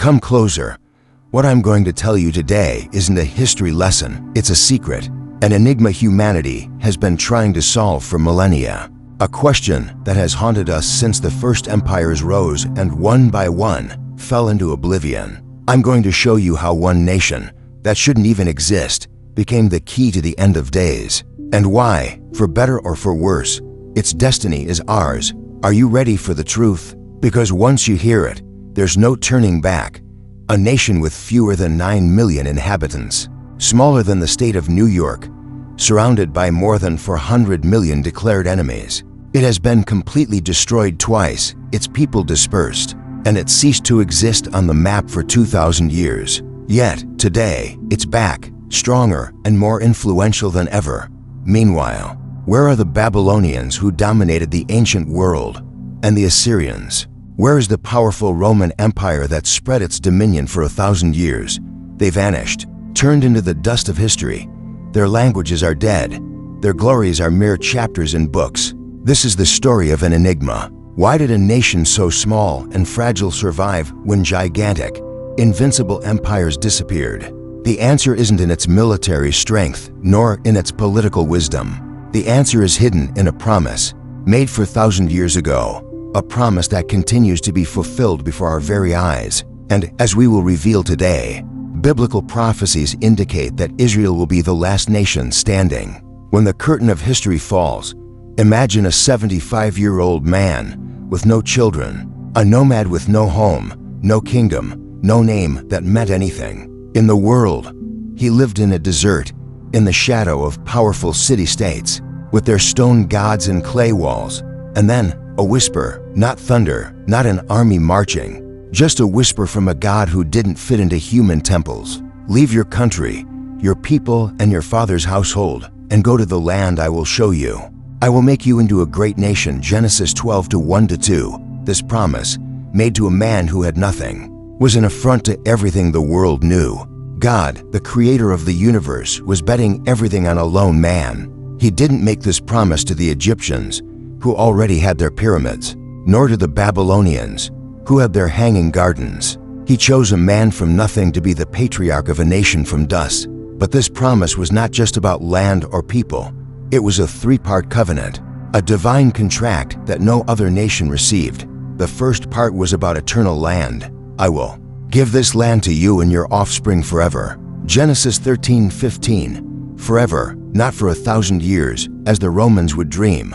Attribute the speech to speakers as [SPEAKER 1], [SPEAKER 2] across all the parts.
[SPEAKER 1] come closer. What I'm going to tell you today isn't a history lesson, it's a secret, an enigma humanity has been trying to solve for millennia. A question that has haunted us since the first empires rose and one by one fell into oblivion. I'm going to show you how one nation that shouldn't even exist became the key to the end of days, and why, for better or for worse, its destiny is ours. Are you ready for the truth? Because once you hear it, there's no turning back. A nation with fewer than 9 million inhabitants, smaller than the state of New York, surrounded by more than 400 million declared enemies. It has been completely destroyed twice, its people dispersed, and it ceased to exist on the map for 2,000 years. Yet, today, it's back, stronger and more influential than ever. Meanwhile, where are the Babylonians who dominated the ancient world, and the Assyrians? Where is the powerful Roman Empire that spread its dominion for 1,000 years? They vanished, turned into the dust of history. Their languages are dead. Their glories are mere chapters in books. This is the story of an enigma. Why did a nation so small and fragile survive when gigantic, invincible empires disappeared? The answer isn't in its military strength, nor in its political wisdom. The answer is hidden in a promise made 4,000 years ago. A promise that continues to be fulfilled before our very eyes. And as we will reveal today, biblical prophecies indicate that Israel will be the last nation standing. When the curtain of history falls, imagine a 75-year-old man with no children, a nomad with no home, no kingdom, no name that meant anything. In the world, he lived in a desert, in the shadow of powerful city-states, with their stone gods and clay walls, and then a whisper, not thunder, not an army marching, just a whisper from a God who didn't fit into human temples. Leave your country, your people, and your father's household, and go to the land I will show you. I will make you into a great nation. Genesis 12:1-2. This promise, made to a man who had nothing, was an affront to everything the world knew. God, the creator of the universe, was betting everything on a lone man. He didn't make this promise to the Egyptians, who already had their pyramids, nor to the Babylonians, who had their hanging gardens. He chose a man from nothing to be the patriarch of a nation from dust. But this promise was not just about land or people. It was a three-part covenant, a divine contract that no other nation received. The first part was about eternal land. I will give this land to you and your offspring forever. Genesis 13:15. Forever, not for 1,000 years, as the Romans would dream,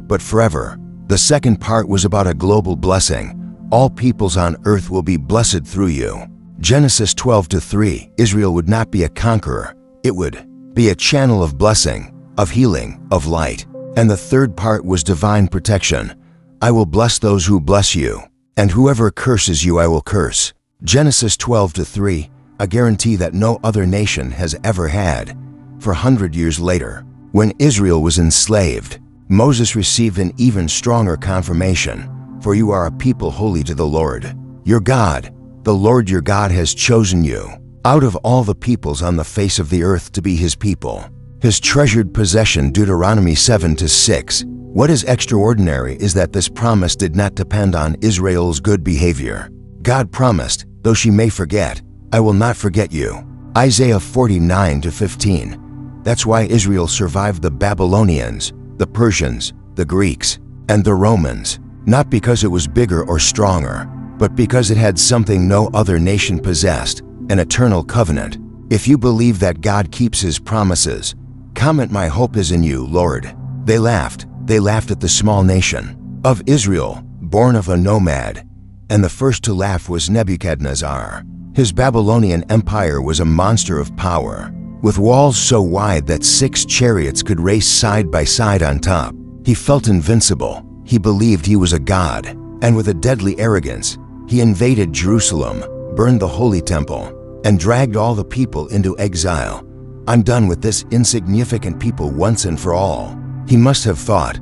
[SPEAKER 1] but forever. The second part was about a global blessing. All peoples on earth will be blessed through you. Genesis 12:3. Israel would not be a conqueror. It would be a channel of blessing, of healing, of light. And the third part was divine protection. I will bless those who bless you, and whoever curses you I will curse. Genesis 12:3. A guarantee that no other nation has ever had. 400 years later, when Israel was enslaved, Moses received an even stronger confirmation. For you are a people holy to the Lord, your God. The Lord your God has chosen you out of all the peoples on the face of the earth to be his people, his treasured possession. Deuteronomy 7:6. What is extraordinary is that this promise did not depend on Israel's good behavior. God promised, though she may forget, I will not forget you. Isaiah 49:15. That's why Israel survived the Babylonians, the Persians, the Greeks, and the Romans, not because it was bigger or stronger, but because it had something no other nation possessed, an eternal covenant. If you believe that God keeps his promises, comment, my hope is in you, Lord. They laughed at the small nation of Israel, born of a nomad, and the first to laugh was Nebuchadnezzar. His Babylonian empire was a monster of power, with walls so wide that 6 chariots could race side by side on top. He felt invincible. He believed he was a god, and with a deadly arrogance, he invaded Jerusalem, burned the holy temple, and dragged all the people into exile. I'm done with this insignificant people once and for all, he must have thought.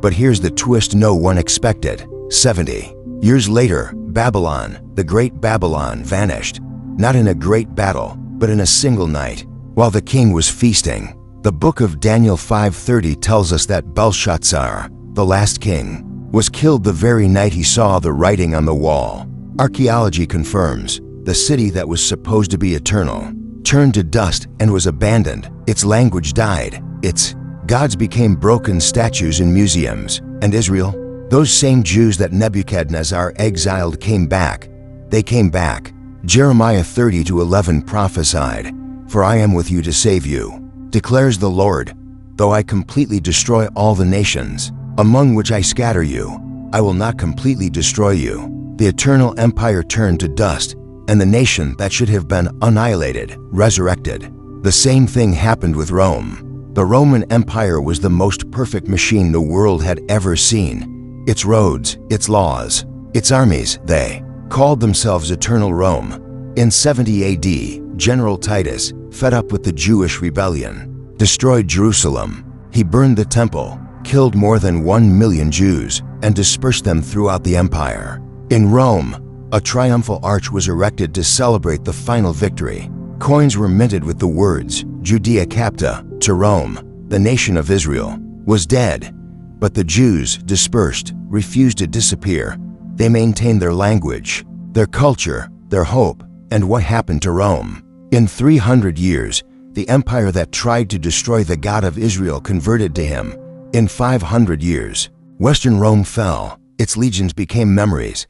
[SPEAKER 1] But here's the twist no one expected. 70 years later, Babylon, the great Babylon, vanished, not in a great battle, but in a single night, while the king was feasting. The book of Daniel 5:30 tells us that Belshazzar, the last king, was killed the very night he saw the writing on the wall. Archaeology confirms the city that was supposed to be eternal, turned to dust and was abandoned. Its language died. Its gods became broken statues in museums. And Israel, those same Jews that Nebuchadnezzar exiled, came back. They came back. Jeremiah 30:11 prophesied, "For I am with you to save you, declares the Lord. Though I completely destroy all the nations, among which I scatter you, I will not completely destroy you." The eternal empire turned to dust, and the nation that should have been annihilated resurrected. The same thing happened with Rome. The Roman Empire was the most perfect machine the world had ever seen. Its roads, its laws, its armies, they called themselves Eternal Rome. In 70 AD, General Titus, fed up with the Jewish rebellion, destroyed Jerusalem. He burned the temple, killed more than 1 million Jews, and dispersed them throughout the empire. In Rome, a triumphal arch was erected to celebrate the final victory. Coins were minted with the words, "Judea capta," to Rome. The nation of Israel was dead, but the Jews, dispersed, refused to disappear. They maintained their language, their culture, their hope. And what happened to Rome? In 300 years, the empire that tried to destroy the God of Israel converted to him. In 500 years, Western Rome fell. Its legions became memories.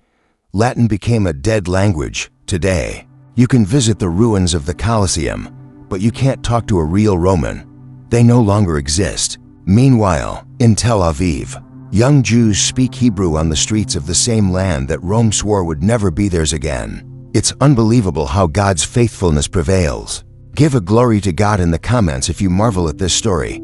[SPEAKER 1] Latin became a dead language. Today, you can visit the ruins of the Colosseum, but you can't talk to a real Roman. They no longer exist. Meanwhile, in Tel Aviv, young Jews speak Hebrew on the streets of the same land that Rome swore would never be theirs again. It's unbelievable how God's faithfulness prevails. Give a glory to God in the comments if you marvel at this story.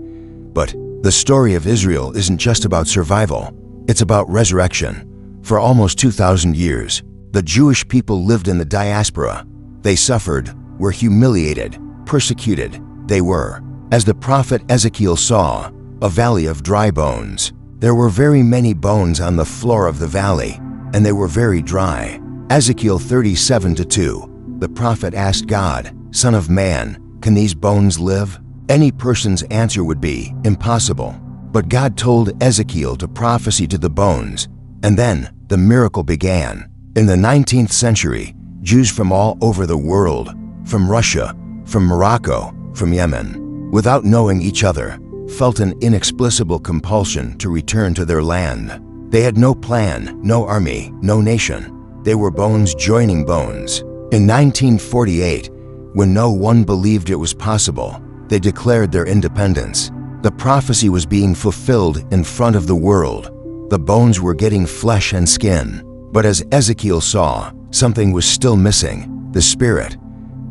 [SPEAKER 1] But the story of Israel isn't just about survival. It's about resurrection. For almost 2,000 years, the Jewish people lived in the diaspora. They suffered, were humiliated, persecuted. They were, as the prophet Ezekiel saw, a valley of dry bones. There were very many bones on the floor of the valley, and they were very dry. Ezekiel 37:2, the prophet asked God, "Son of man, can these bones live?" Any person's answer would be, "Impossible." But God told Ezekiel to prophesy to the bones, and then the miracle began. In the 19th century, Jews from all over the world, from Russia, from Morocco, from Yemen, without knowing each other, felt an inexplicable compulsion to return to their land. They had no plan, no army, no nation. They were bones joining bones. In 1948, when no one believed it was possible, they declared their independence. The prophecy was being fulfilled in front of the world. The bones were getting flesh and skin. But as Ezekiel saw, something was still missing, the spirit.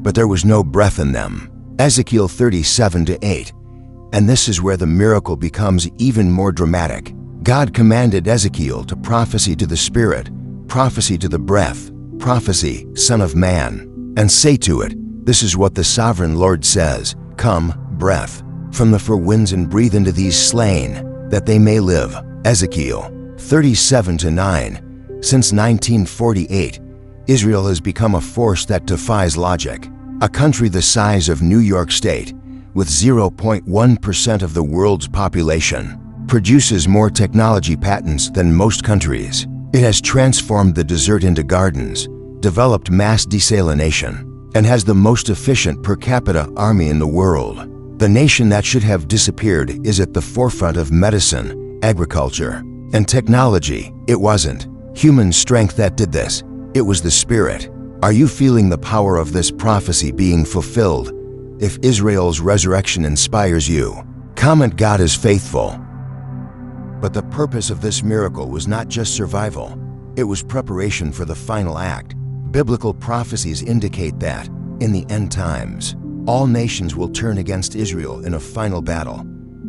[SPEAKER 1] But there was no breath in them. Ezekiel 37:8. And this is where the miracle becomes even more dramatic. God commanded Ezekiel to prophesy to the spirit, prophecy to the breath, prophecy, Son of man, and say to it, "This is what the sovereign Lord says, Come, breath, from the four winds and breathe into these slain, that they may live." Ezekiel 37:9. Since 1948, Israel has become a force that defies logic. A country the size of New York State, with 0.1% of the world's population, produces more technology patents than most countries. It has transformed the desert into gardens, developed mass desalination, and has the most efficient per capita army in the world. The nation that should have disappeared is at the forefront of medicine, agriculture, and technology. It wasn't human strength that did this. It was the Spirit. Are you feeling the power of this prophecy being fulfilled? If Israel's resurrection inspires you, comment God is faithful. But the purpose of this miracle was not just survival. It was preparation for the final act. Biblical prophecies indicate that, in the end times, all nations will turn against Israel in a final battle.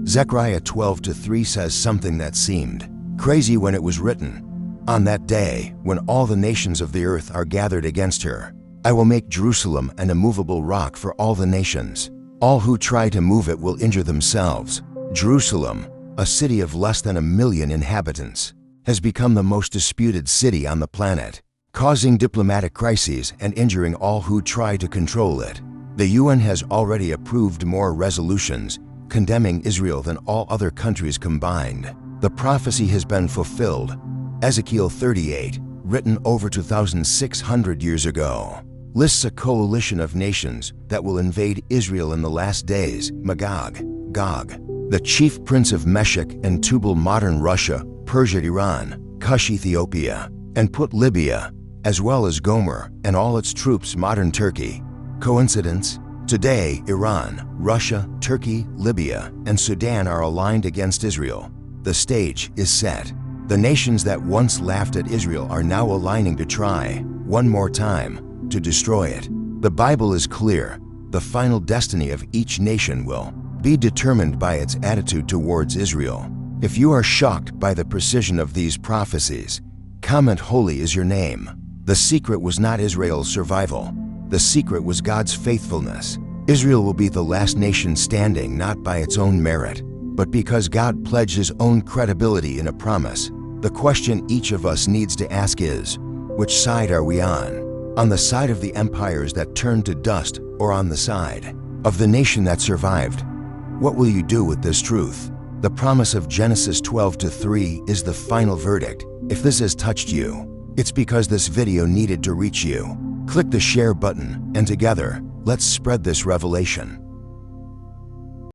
[SPEAKER 1] Zechariah 12:3 says something that seemed crazy when it was written. On that day, when all the nations of the earth are gathered against her, I will make Jerusalem an immovable rock for all the nations. All who try to move it will injure themselves. Jerusalem, a city of less than 1 million inhabitants, has become the most disputed city on the planet, causing diplomatic crises and injuring all who try to control it. The UN has already approved more resolutions condemning Israel than all other countries combined. The prophecy has been fulfilled. Ezekiel 38, written over 2,600 years ago. lists a coalition of nations that will invade Israel in the last days: Magog, Gog, the chief prince of Meshech and Tubal, modern Russia, Persia, Iran, Cush, Ethiopia, and Put, Libya, as well as Gomer and all its troops, modern Turkey. Coincidence? Today, Iran, Russia, Turkey, Libya, and Sudan are aligned against Israel. The stage is set. The nations that once laughed at Israel are now aligning to try, one more time, to destroy it. The Bible is clear. The final destiny of each nation will be determined by its attitude towards Israel. If you are shocked by the precision of these prophecies, comment "Holy is your name." The secret was not Israel's survival. The secret was God's faithfulness. Israel will be the last nation standing, not by its own merit, but because God pledged His own credibility in a promise. The question each of us needs to ask is, which side are we on? On the side of the empires that turned to dust, or on the side of the nation that survived? What will you do with this truth? The promise of Genesis 12:3 is the final verdict. If this has touched you, it's because this video needed to reach you. Click the share button, and together, let's spread this revelation.